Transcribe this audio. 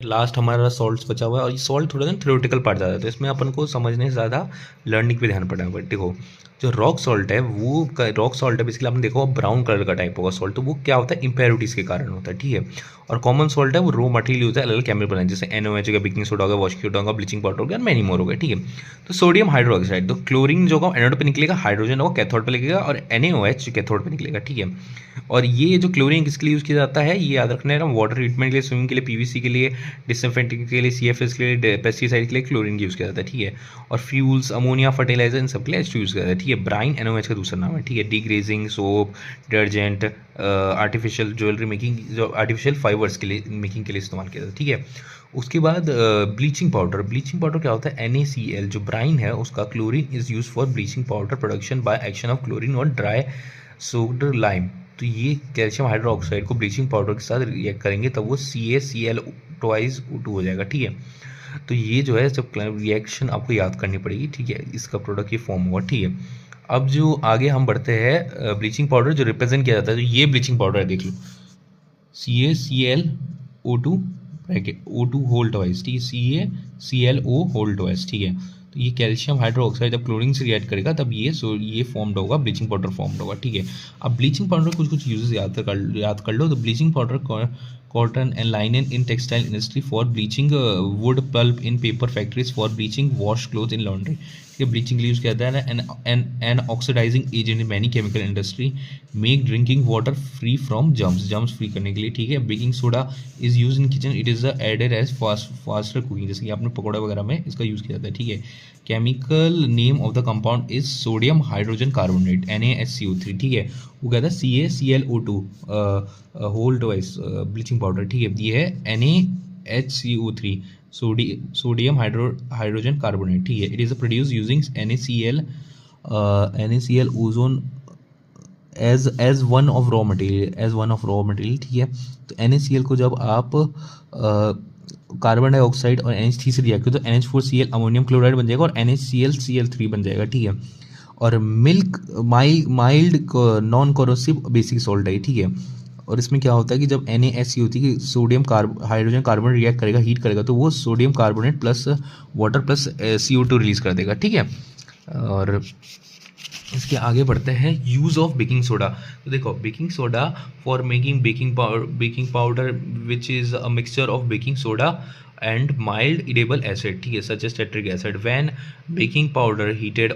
Last हमारा salts बचा हुआ है, और ये सॉल्ट थोड़ा सा थ्योरेटिकल पार्ट ज़्यादा है, तो इसमें अपन को समझने से ज़्यादा लर्निंग पे ध्यान पड़ना है। देखो जो रॉक सॉल्ट है वो रॉक सॉल्ट है बेसिकली, आपने देखा होगा ब्राउन कलर का टाइप होगा सॉल्ट, तो वो क्या होता है इम्पेरिटीज़ के कारण होता है, ठीक है। और कॉमन सॉल्ट है वो रो मटेरियल होता है अलग अलग केमिकल बनाए, जैसे NaOH हो गया, बेकिंग सोडा होगा, वॉशिंग सोडा होगा, ब्लीचिंग पाउडर हो गया, मैनी मोर हो गया, ठीक है। तो सोडियम हाइड्रोक्साइड, तो क्लोरीन जो होगा एनोड पे निकलेगा, हाइड्रोजन होगा कैथोड पे निकलेगा, और NaOH कैथोड पे निकलेगा, ठीक है। और ये जो क्लोरीन किसके लिए यूज़ किया जाता है, ये याद रखना है ना, वाटर ट्रीटमेंट के लिए, स्विमिंग के लिए, PVC के लिए, डिसइंफेक्टिंग के लिए, CFS के लिए, पेस्टिसाइड के लिए क्लोरीन यूज़ किया जाता है, ठीक है। और फ्यूल्स, अमोनिया, फर्टिलाइजर, इन सब के लिए H2 यूज़ किया जाता है, ठीक है। ब्राइन NaOH का दूसरा नाम है, ठीक है। Degreasing, soap, detergent, artificial jewellery making, जो आर्टिफिशियल फाइबर्स के लिए मेकिंग के लिए इस्तेमाल किया जाता है, ठीक है। उसके बाद ब्लीचिंग पाउडर, ब्लीचिंग पाउडर क्या होता है, NaCl जो ब्राइन है उसका, chlorine is use for bleaching powder production by action of chlorine और ड्राई सोक्ड लाइम। तो ये कैल्शियम हाइड्रोक्साइड को ब्लीचिंग पाउडर के साथ रिएक्ट करेंगे तब वो CaCl ट्वाइस O2 हो जाएगा, ठीक है। तो ये जो है जब रिएक्शन आपको याद करनी पड़ेगी, ठीक है, इसका प्रोडक्ट ये फॉर्म हुआ, ठीक है। अब जो आगे हम बढ़ते हैं, ब्लीचिंग पाउडर जो रिप्रेजेंट किया जाता है, तो ये ब्लीचिंग पाउडर है, देख लो, CaClO2 bracket O2 whole twice, ठीक है, CaClO होल ट्वाइस, ठीक है। तो ये कैल्शियम हाइड्रोक्साइड जब क्लोरीन से रिएक्ट करेगा तब ये फॉर्म्ड होगा, ब्लीचिंग पाउडर फॉर्म्ड होगा, ठीक है। अब ब्लीचिंग पाउडर कुछ कुछ यूजेस याद कर लो। तो bleaching powder cotton and linen in textile industry, for bleaching wood pulp in paper factories, for bleaching wash cloth in laundry, ठीक है। ब्लीचिंग के लिए यूज़ किया जाता है। An oxidising agent in many chemical industry, make drinking water free from germs free करने के लिए, ठीक है। Baking soda is use in kitchen, it is added as faster cooking, जैसे कि आपने पकौड़ा वगैरह में इसका यूज़ किया जाता है, ठीक है। Chemical name of the compound is sodium hydrogen carbonate, NaHCO3, ठीक है। वो कहता है CaClO2 whole twice bleaching powder, ठीक है। ये है NaHCO3 सोडियम हाइड्रोजन कार्बोनेट, ठीक है। It is produce using NaCl ozone as one of raw material, ठीक है। तो NaCl को जब आप कार्बन डाइऑक्साइड और NH3 से रिएक्ट करो तो NH4Cl अमोनियम क्लोराइड बन जाएगा और NaCl बन जाएगा, ठीक है। और milk mild non corrosive basic salt है, ठीक है। और इसमें क्या होता है कि जब NaSC होती है कि सोडियम हाइड्रोजन कार्बन रिएक्ट करेगा, हीट करेगा, तो वो sodium carbonate plus water plus CO2 release कर देगा, ठीक है। और इसके आगे बढ़ते हैं, यूज़ ऑफ बेकिंग सोडा। तो देखो baking soda for making baking powder which is a mixture of baking soda and mild edible acid, ठीक है, such as tartaric acid. When baking powder heated